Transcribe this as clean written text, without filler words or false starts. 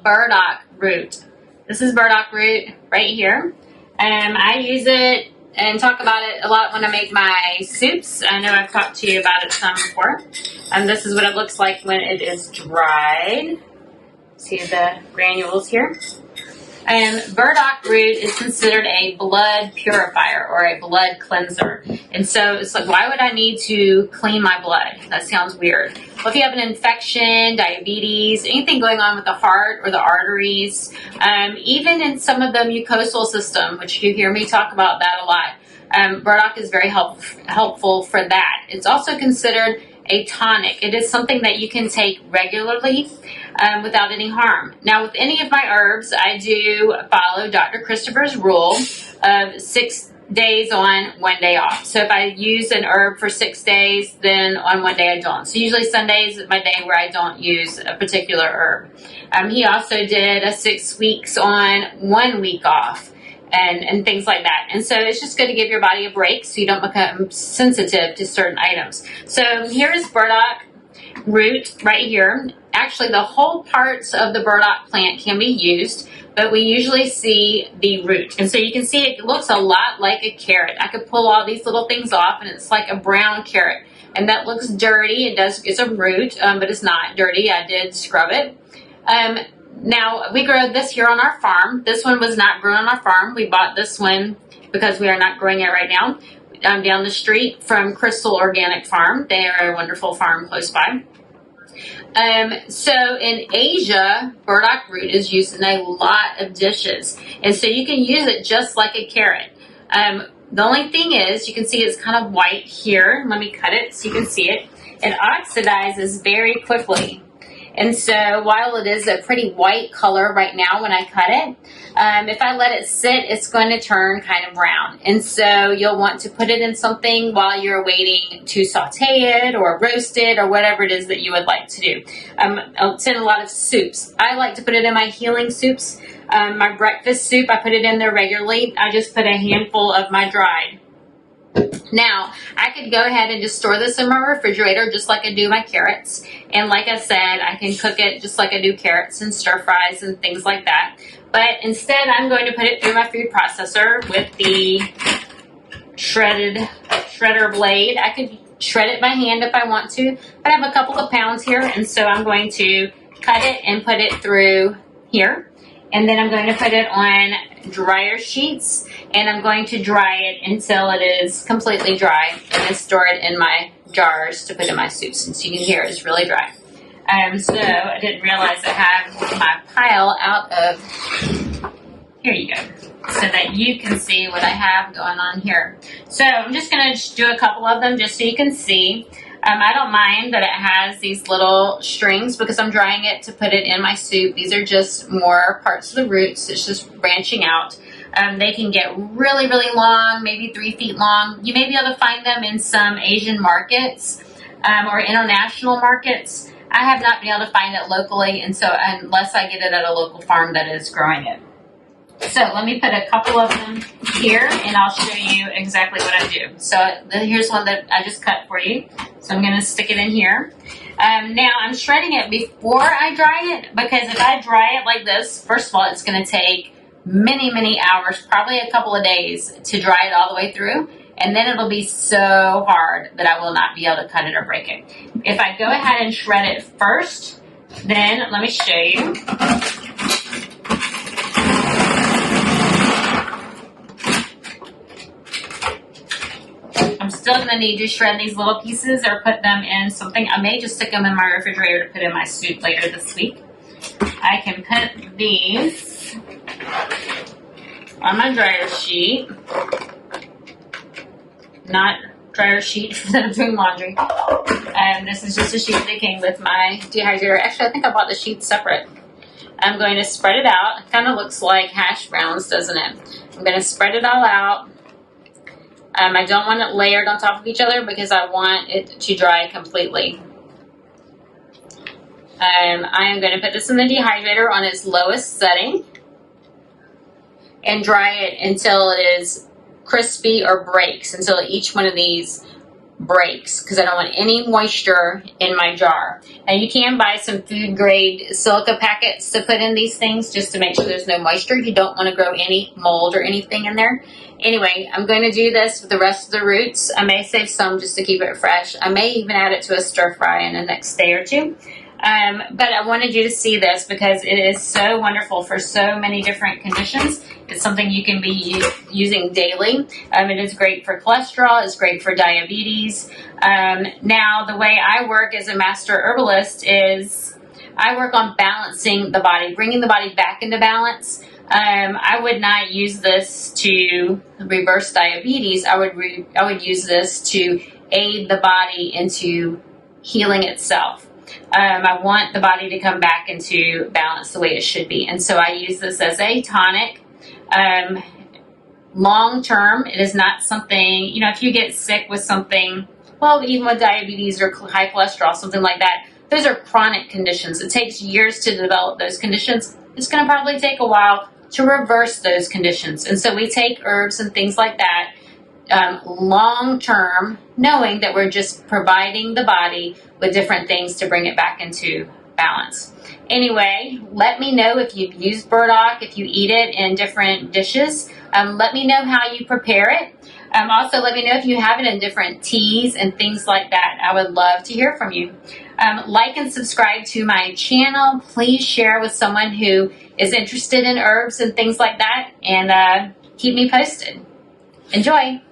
burdock root. This is burdock root right here. I use it and talk about it a lot when I make my soups. I know I've talked to you about it some before. This is what it looks like when it is dried. See the granules here? Burdock root is considered a blood purifier or a blood cleanser. And so it's like, why would I need to clean my blood? That sounds weird. Well, if you have an infection, diabetes, anything going on with the heart or the arteries, even in some of the mucosal system, which you hear me talk about that a lot, burdock is very helpful for that. It's also considered a tonic. It is something that you can take regularly without any harm. Now, with any of my herbs, I do follow Dr. Christopher's rule of 6 days on, 1 day off. So if I use an herb for 6 days, then on 1 day I don't. So usually Sundays is my day where I don't use a particular herb. He also did a 6 weeks on, 1 week off. And things like that. And so it's just good to give your body a break so you don't become sensitive to certain items. So here's burdock root right here. Actually, the whole parts of the burdock plant can be used, but we usually see the root. And so you can see it looks a lot like a carrot. I could pull all these little things off and it's like a brown carrot. And that looks dirty. It's a root, but it's not dirty. I did scrub it. Now, we grow this here on our farm. This one was not grown on our farm. We bought this one because we are not growing it right now. Down the street from Crystal Organic Farm. They are a wonderful farm close by. So in Asia, burdock root is used in a lot of dishes. And so you can use it just like a carrot. The only thing is, you can see it's kind of white here. Let me cut it so you can see it. It oxidizes very quickly. And so while it is a pretty white color right now when I cut it, if I let it sit, it's going to turn kind of brown. And so you'll want to put it in something while you're waiting to saute it or roast it or whatever it is that you would like to do. It's in a lot of soups. I like to put it in my healing soups. My breakfast soup, I put it in there regularly. I just put a handful of my dried. Now, I could go ahead and just store this in my refrigerator just like I do my carrots. And like I said, I can cook it just like I do carrots and stir fries and things like that. But instead, I'm going to put it through my food processor with the shredder blade. I could shred it by hand if I want to, but I have a couple of pounds here, and so I'm going to cut it and put it through here. And then I'm going to put it on dryer sheets, and I'm going to dry it until it is completely dry, and then store it in my jars to put in my soups. And so you can hear it's really dry. So I didn't realize I have my pile out of, here you go, so that you can see what I have going on here. So I'm just going to do a couple of them just so you can see. I don't mind that it has these little strings because I'm drying it to put it in my soup. These are just more parts of the roots. It's just branching out. They can get really, really long, maybe 3 feet long. You may be able to find them in some Asian markets or international markets. I have not been able to find it locally, and so unless I get it at a local farm that is growing it. So let me put a couple of them here, and I'll show you exactly what I do. So here's one that I just cut for you. So I'm going to stick it in here. Now I'm shredding it before I dry it, because if I dry it like this, first of all, it's going to take many, many hours, probably a couple of days to dry it all the way through. And then it'll be so hard that I will not be able to cut it or break it. If I go ahead and shred it first, then let me show you. I'm still going to need to shred these little pieces or put them in something. I may just stick them in my refrigerator to put in my soup later this week. I can put these on my dryer sheet. Not dryer sheet that I'm doing laundry. And this is just a sheet that came with my dehydrator. Actually, I think I bought the sheet separate. I'm going to spread it out. It kind of looks like hash browns, doesn't it? I'm going to spread it all out. I don't want it layered on top of each other because I want it to dry completely. I am going to put this in the dehydrator on its lowest setting and dry it until it is crispy or breaks, until each one of these breaks because I don't want any moisture in my jar. And you can buy some food grade silica packets to put in these things just to make sure there's no moisture. You don't want to grow any mold or anything in there. Anyway, I'm going to do this with the rest of the roots. I may save some just to keep it fresh. I may even add it to a stir fry in the next day or two. But I wanted you to see this because it is so wonderful for so many different conditions. It's something you can be using daily. It is great for cholesterol. It's great for diabetes. Now, the way I work as a master herbalist is I work on balancing the body, bringing the body back into balance. I would not use this to reverse diabetes. I would use this to aid the body into healing itself. I want the body to come back into balance the way it should be. And so I use this as a tonic. Long term, it is not something, if you get sick with something, well, even with diabetes or high cholesterol, something like that, those are chronic conditions. It takes years to develop those conditions. It's going to probably take a while to reverse those conditions. And so we take herbs and things like that long term, knowing that we're just providing the body with different things to bring it back into balance. Anyway, let me know if you've used burdock, if you eat it in different dishes. Let me know how you prepare it. Also, let me know if you have it in different teas and things like that. I would love to hear from you. Like and subscribe to my channel. Please share with someone who is interested in herbs and things like that. And keep me posted. Enjoy.